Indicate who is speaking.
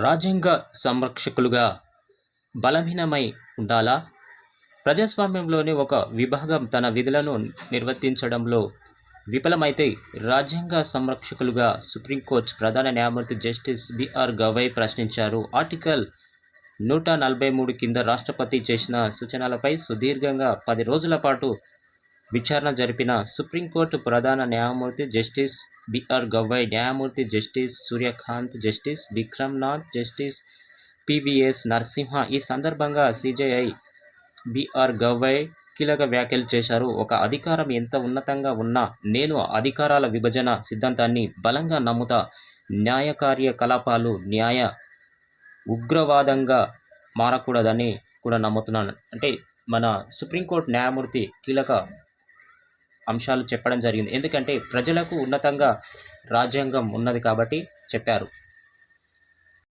Speaker 1: రాజ్యాంగ సంరక్షకులుగా బలహీనమై ఉండాలా? ప్రజాస్వామ్యంలోని ఒక విభాగం తన విధులను నిర్వర్తించడంలో విఫలమైతే రాజ్యాంగ సంరక్షకులుగా సుప్రీంకోర్టు ప్రధాన న్యాయమూర్తి జస్టిస్ బిఆర్ గవై ప్రశ్నించారు. ఆర్టికల్ 143 కింద రాష్ట్రపతి చేసిన సూచనలపై సుదీర్ఘంగా 10 రోజుల పాటు విచారణ జరిపిన సుప్రీంకోర్టు ప్రధాన న్యాయమూర్తి జస్టిస్ బిఆర్ గవై, న్యాయమూర్తి justice Suryakant, justice Vikramnath, justice PVS Narasimha ఈ సందర్భంగా సిజేఐ బిఆర్ గవై కీలక వ్యాఖ్యలు చేశారు. ఒక అధికారం ఎంత ఉన్నతంగా ఉన్నా నేను అధికారాల విభజన సిద్ధాంతాన్ని బలంగా నమ్ముతా. న్యాయ కార్యకలాపాలు న్యాయ ఉగ్రవాదంగా మారకూడదని కూడా నమ్ముతున్నాను. అంటే మన సుప్రీంకోర్టు న్యాయమూర్తి కీలక అంశాలు చెప్పడం జరిగింది. ఎందుకంటే ప్రజలకు ఉన్నతంగా రాజ్యాంగం ఉన్నది కాబట్టి చెప్పారు.